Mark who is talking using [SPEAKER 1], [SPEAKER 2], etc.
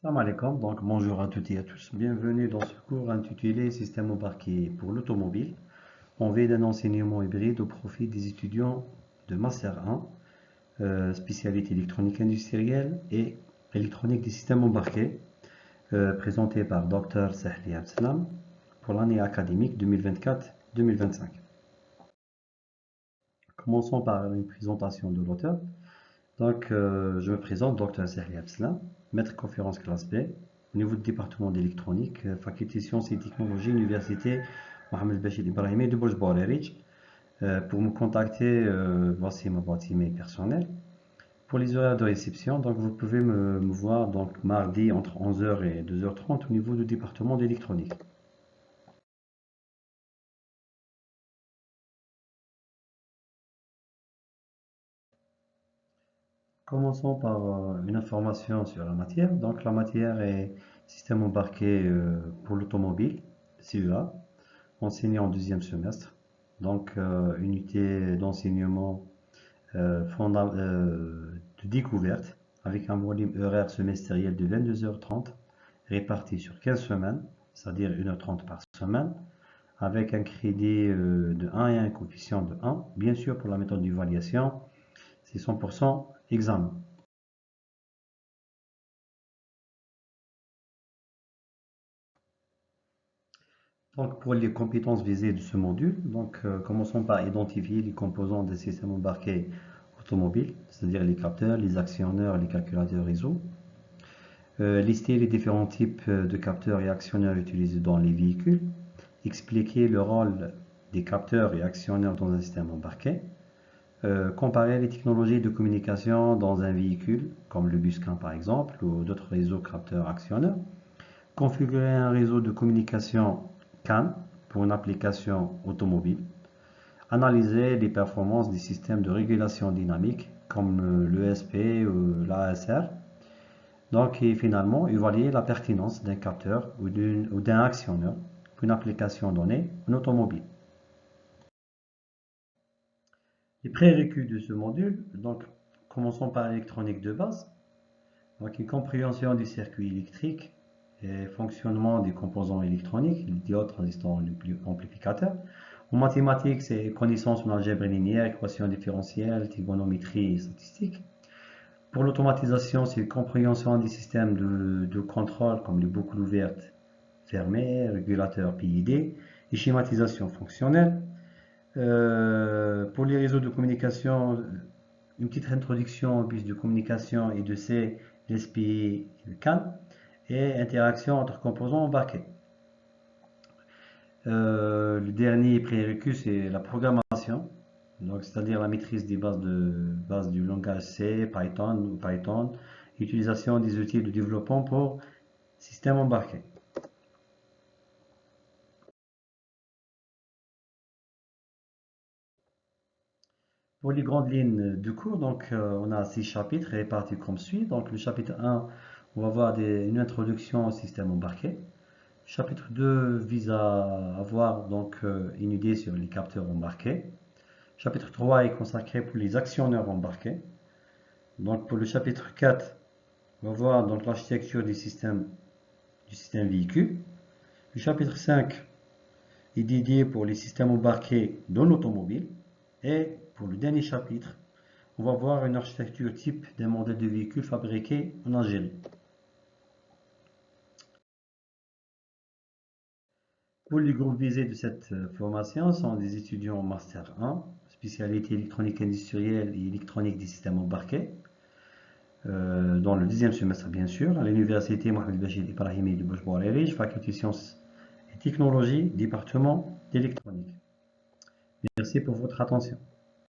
[SPEAKER 1] Salam alaikum, donc bonjour à toutes et à tous. Bienvenue dans ce cours intitulé Système embarqué pour l'automobile en vue d'un enseignement hybride au profit des étudiants de Master 1, spécialité électronique industrielle et électronique des systèmes embarqués, présenté par Dr Sahli Abslam pour l'année académique 2024-2025. Commençons par une présentation de l'auteur. Donc, je me présente, Dr Sahli Abslam, maître conférence classe B, au niveau du département d'électronique, faculté sciences et technologies, université Mohamed Bachir Ibrahimi de Bourj-Bourg-Erich. Pour me contacter, voici ma boîte email personnelle. Pour les horaires de réception, donc vous pouvez me voir donc mardi entre 11h et 2h30 au niveau du département d'électronique. Commençons par une information sur la matière. Donc la matière est système embarqué pour l'automobile, CEA, enseigné en deuxième semestre. Donc unité d'enseignement de découverte avec un volume horaire semestriel de 22h30 réparti sur 15 semaines, c'est-à-dire 1h30 par semaine, avec un crédit de 1 et un coefficient de 1. Bien sûr, pour la méthode d'évaluation, c'est 100% examen. Donc, pour les compétences visées de ce module, commençons par identifier les composants des systèmes embarqués automobiles, c'est-à-dire les capteurs, les actionneurs, les calculateurs réseau. Lister les différents types de capteurs et actionneurs utilisés dans les véhicules. Expliquer le rôle des capteurs et actionneurs dans un système embarqué. Comparer les technologies de communication dans un véhicule, comme le Buscan par exemple, ou d'autres réseaux capteurs actionneurs. Configurer un réseau de communication CAN pour une application automobile. Analyser les performances des systèmes de régulation dynamique comme l'ESP ou l'ASR. Donc, et finalement, évaluer la pertinence d'un capteur ou d'un actionneur pour une application donnée en automobile. Les prérequis de ce module, donc commençons par l'électronique de base. Donc, une compréhension du circuit électrique et fonctionnement des composants électroniques, les diodes, transistors, amplificateurs. En mathématiques, c'est connaissance en algèbre linéaire, équation différentielle, trigonométrie et statistique. Pour l'automatisation, c'est compréhension des systèmes de contrôle comme les boucles ouvertes, fermées, régulateurs PID et schématisation fonctionnelle. Pour les réseaux de communication, une petite introduction aux bus de communication et de C, l'SPI et le CAN, et interaction entre composants embarqués. Le dernier prérequis, c'est la programmation, donc c'est-à-dire la maîtrise des bases du langage C, Python, utilisation des outils de développement pour système embarqué. Pour les grandes lignes du cours, on a 6 chapitres répartis comme suit. Donc le chapitre 1, on va voir une introduction au système embarqué. Chapitre 2 vise à avoir une idée sur les capteurs embarqués. Chapitre 3 est consacré pour les actionneurs embarqués. Donc pour le chapitre 4, on va voir l'architecture du système véhicule. Le chapitre 5 est dédié pour les systèmes embarqués dans l'automobile. Et pour le dernier chapitre, on va voir une architecture type d'un modèle de véhicule fabriqué en Algérie. Pour les groupes visés de cette formation sont des étudiants en Master 1, spécialité électronique industrielle et électronique des systèmes embarqués, dans le deuxième semestre bien sûr, à l'université Mohamed Bachir Ibrahimi de Bourj-Bourg-Erich, faculté sciences et technologies, département d'électronique. Merci pour votre attention.